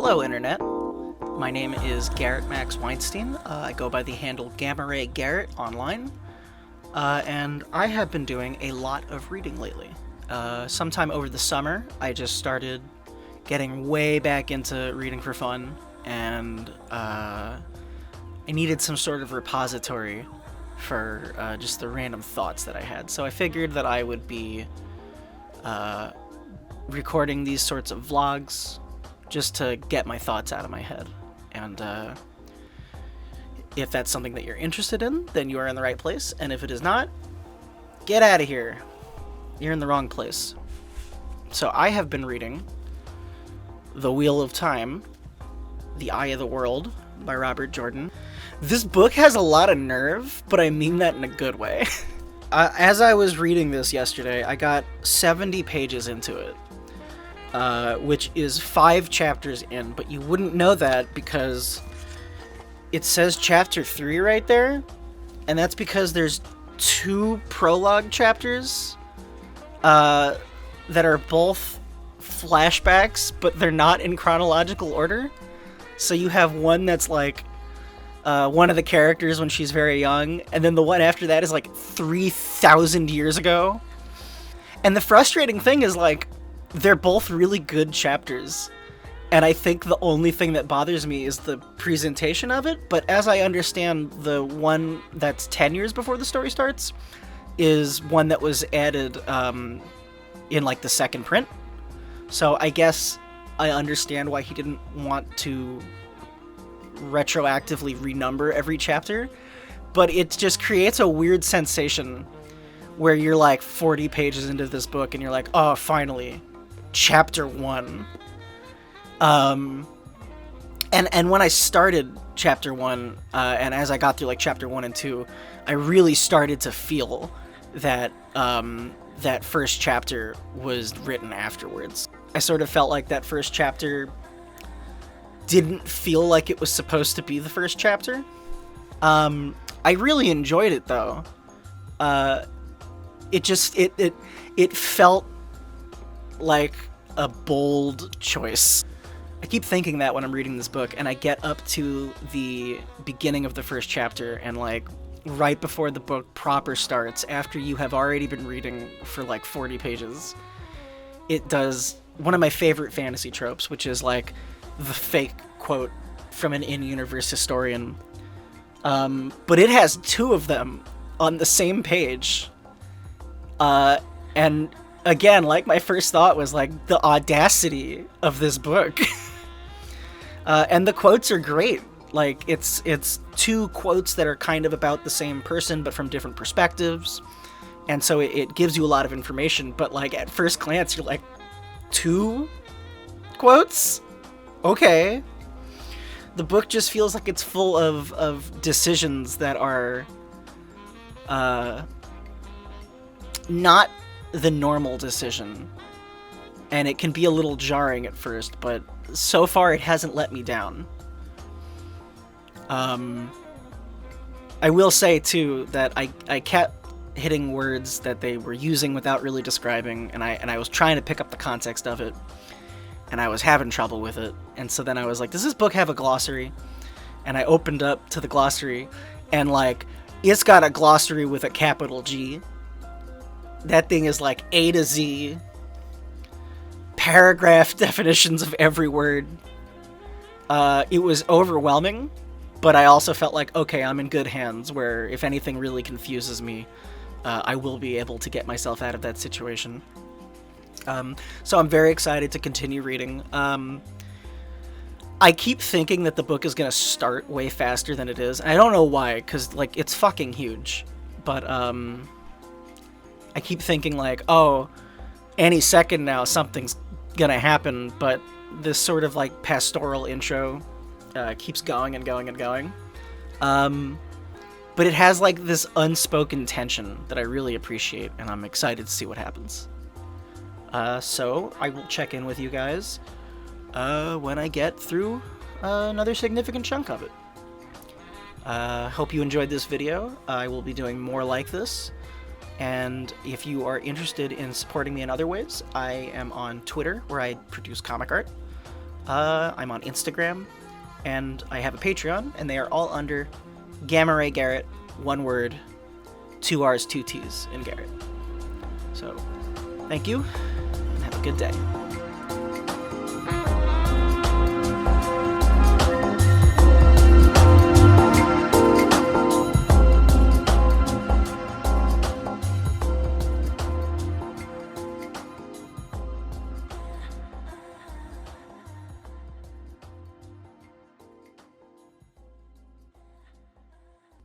Hello, Internet. My name is Garrett Max Weinstein. I go by the handle Gamma Ray Garrett online. And I have been doing a lot of reading lately. Sometime over the summer, I just started getting way back into reading for fun, and I needed some sort of repository for just the random thoughts that I had. So I figured that I would be recording these sorts of vlogs just to get my thoughts out of my head. And if that's something that you're interested in, then you are in the right place. And if it is not, get out of here. You're in the wrong place. So I have been reading The Wheel of Time, The Eye of the World by Robert Jordan. This book has a lot of nerve, but I mean that in a good way. As I was reading this yesterday, I got 70 pages into it. Which is 5 chapters in, but you wouldn't know that because it says chapter 3 right there, and that's because there's 2 prologue chapters that are both flashbacks, but they're not in chronological order. So you have one that's like one of the characters when she's very young, and then the one after that is like 3,000 years ago. And the frustrating thing is, like, they're both really good chapters, and I think the only thing that bothers me is the presentation of it. But as I understand, the one that's 10 years before the story starts is one that was added in like the second print. So I guess I understand why he didn't want to retroactively renumber every chapter, but it just creates a weird sensation where you're like 40 pages into this book and you're like, oh, finally, chapter 1. And when I started chapter 1, and as I got through like chapter 1 and 2, I really started to feel that that first chapter was written afterwards. I sort of felt like that first chapter didn't feel like it was supposed to be the first chapter. I really enjoyed it though. It felt like a bold choice. I keep thinking that when I'm reading this book, and I get up to the beginning of the first chapter, and like right before the book proper starts, after you have already been reading for like 40 pages, it does one of my favorite fantasy tropes, which is like the fake quote from an in-universe historian. But it has 2 of them on the same page. And again, like, my first thought was like the audacity of this book. And the quotes are great. Like, it's 2 quotes that are kind of about the same person but from different perspectives, and so it gives you a lot of information. But like at first glance, you're like, 2 quotes? Okay. The book just feels like it's full of decisions that are not the normal decision, and it can be a little jarring at first, but so far it hasn't let me down. I will say too that I kept hitting words that they were using without really describing, and I was trying to pick up the context of it, and I was having trouble with it. And so then I was like, does this book have a glossary? And I opened up to the glossary, and like, it's got a glossary with a capital G. That thing is like A to Z, paragraph definitions of every word. It was overwhelming, but I also felt like, okay, I'm in good hands, where if anything really confuses me, I will be able to get myself out of that situation. So I'm very excited to continue reading. I keep thinking that the book is going to start way faster than it is. And I don't know why, because like, it's fucking huge. But I keep thinking like, oh, any second now something's gonna happen, but this sort of like pastoral intro keeps going and going and going. But it has like this unspoken tension that I really appreciate, and I'm excited to see what happens. So I will check in with you guys when I get through another significant chunk of it. Hope you enjoyed this video. I will be doing more like this. And if you are interested in supporting me in other ways, I am on Twitter, where I produce comic art. I'm on Instagram, and I have a Patreon, and they are all under Gamma Ray Garrett, one word, 2 R's, 2 T's in Garrett. So, thank you, and have a good day.